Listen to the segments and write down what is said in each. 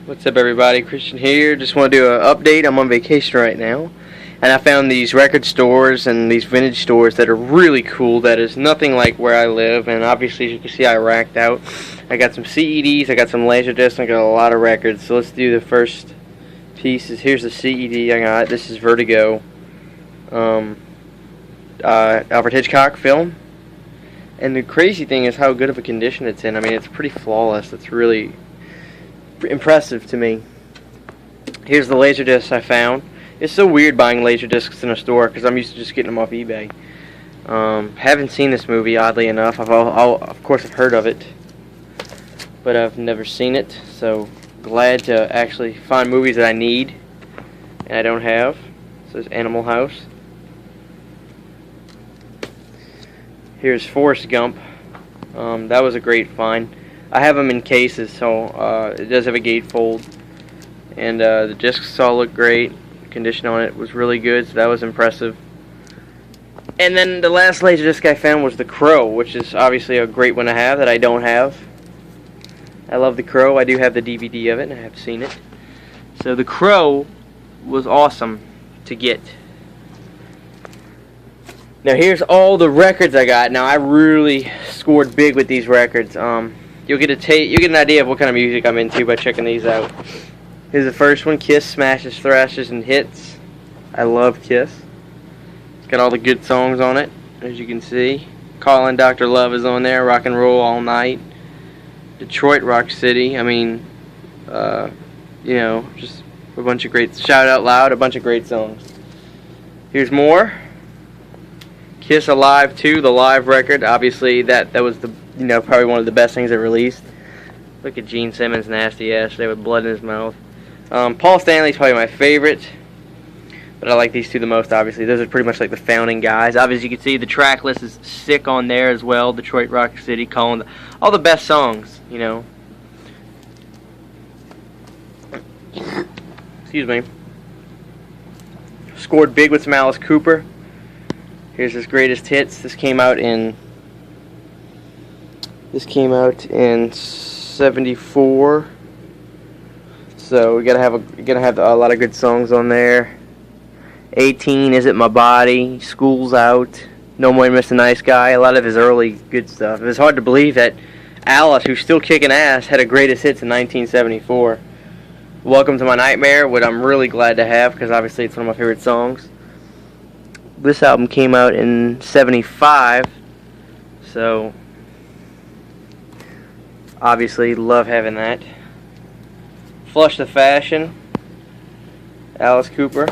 What's up, everybody? Christian here. Just want to do an update. I'm on vacation right now, and I found these record stores and these vintage stores that are really cool. That is nothing like where I live, and obviously, as you can see, I racked out. I got some CEDs, I got some laserdiscs, I got a lot of records. So let's do the first pieces. Here's the CED I got. This is Vertigo, Alfred Hitchcock film. And the crazy thing is how good of a condition it's in. I mean, it's pretty flawless. It's really impressive to me. Here's the laserdiscs I found. It's so weird buying laserdiscs in a store because I'm used to just getting them off eBay. Haven't seen this movie, oddly enough. Of course I've heard of it, but I've never seen it. So glad to actually find movies that I need and I don't have. So there's Animal House. Here's Forrest Gump. That was a great find. I have them in cases, so it does have a gatefold, and the discs all look great. The condition on it was really good, so that was impressive. And then the last laserdisc I found was The Crow, which is obviously a great one to have that I don't have. I love The Crow. I do have the DVD of it, and I have seen it. So The Crow was awesome to get. Now here's all the records I got. Now I really scored big with these records. You'll get an idea of what kind of music I'm into by checking these out. Here's the first one, Kiss, Smashes, Thrashes, and Hits. I love Kiss. It's got all the good songs on it, as you can see. Callin' Dr. Love is on there, Rock and Roll All Night. Detroit Rock City, I mean, you know, just a bunch of great, Shout Out Loud, a bunch of great songs. Here's more. Kiss Alive 2, the live record. Obviously, that was the probably one of the best things they released. Look at Gene Simmons' nasty ass there with blood in his mouth. Paul Stanley's probably my favorite, but I like these two the most. Obviously, those are pretty much like the founding guys. Obviously, you can see the track list is sick on there as well. Detroit Rock City, calling all the best songs. You know. Excuse me. Scored big with some Alice Cooper. Here's his greatest hits. This came out in '74. So we gotta have a lot of good songs on there. 18, Is It My Body, School's Out, No More Mr. Nice Guy. A lot of his early good stuff. It's hard to believe that Alice, who's still kicking ass, had a greatest hits in 1974. Welcome to My Nightmare, what I'm really glad to have because obviously it's one of my favorite songs. This album came out in '75, so obviously love having that. Flush the Fashion, Alice Cooper.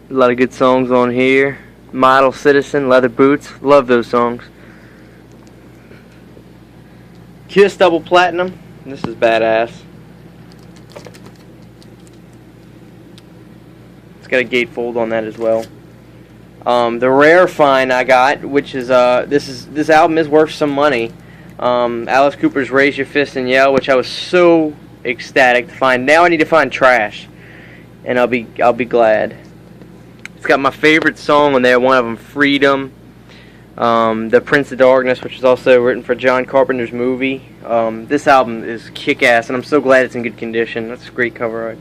A lot of good songs on here. Model Citizen, Leather Boots, love those songs. Kiss Double Platinum, this is badass. It's got a gatefold on that as well. The rare find I got, which is this album is worth some money. Alice Cooper's Raise Your Fist and Yell, which I was so ecstatic to find. Now I need to find trash, and I'll be glad. It's got my favorite song on there. One of them, Freedom. The Prince of Darkness, which is also written for John Carpenter's movie. This album is kick-ass, and I'm so glad it's in good condition. That's a great cover art.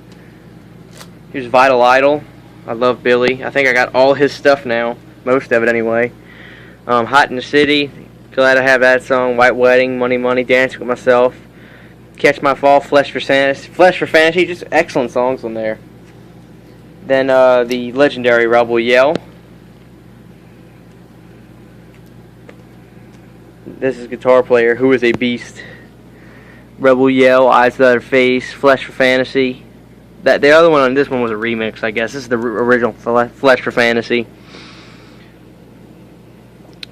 Here's Vital Idol. I love Billy. I think I got all his stuff now. Most of it, anyway. Hot in the City. Glad I have that song. White Wedding, Money Money, Dancing with Myself. Catch My Fall, Flesh for Fantasy. Just excellent songs on there. Then the legendary Rebel Yell. This is Guitar Player, Who Is a Beast. Rebel Yell, Eyes Without a Face, Flesh for Fantasy. The other one on this one was a remix, I guess. This is the original Flesh for Fantasy.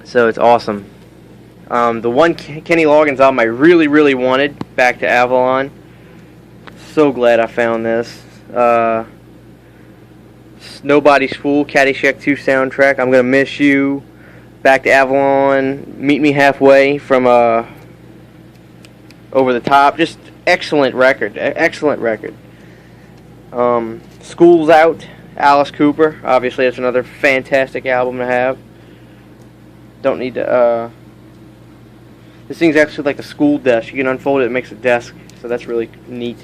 So it's awesome. The one Kenny Loggins album I really, really wanted, Back to Avalon. So glad I found this. Nobody's Fool, Caddyshack 2 soundtrack, I'm Gonna Miss You, Back to Avalon, Meet Me Halfway from Over the Top. Just excellent record. Excellent record. School's Out, Alice Cooper. Obviously, that's another fantastic album to have. Don't need to, this thing's actually like a school desk. You can unfold it, it makes a desk. So so that's really neat.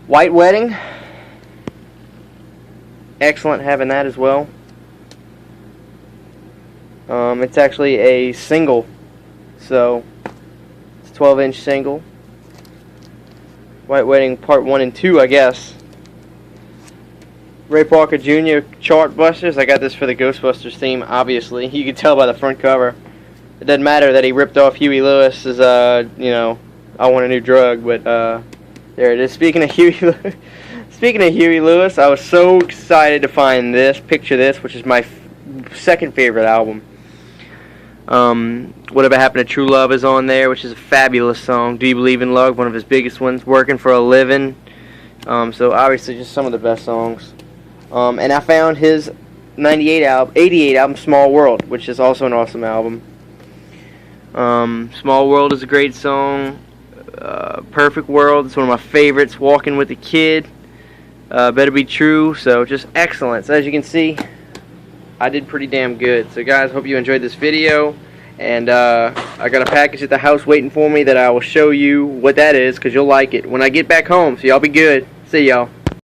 White Wedding, excellent having that as well. It's actually a single, so it's a 12-inch single. White Wedding Part 1 and 2, I guess. Ray Parker Jr. Chartbusters. I got this for the Ghostbusters theme, obviously. You can tell by the front cover. It doesn't matter that he ripped off Huey Lewis's, you know, I Want a New Drug, but there it is. Speaking of Huey Lewis, I was so excited to find this, Picture This, which is my second favorite album. Whatever Happened to True Love is on there, which is a fabulous song. Do You Believe in Love, one of his biggest ones. Working for a Living. So obviously just some of the best songs. And I found his 88 album, Small World, which is also an awesome album. Small World is a great song. Perfect World, it's one of my favorites. Walking with a Kid, Better Be True. So just excellent. So as you can see, I did pretty damn good. So guys, hope you enjoyed this video. And I got a package at the house waiting for me that I will show you what that is, because you'll like it when I get back home. So y'all be good. See y'all.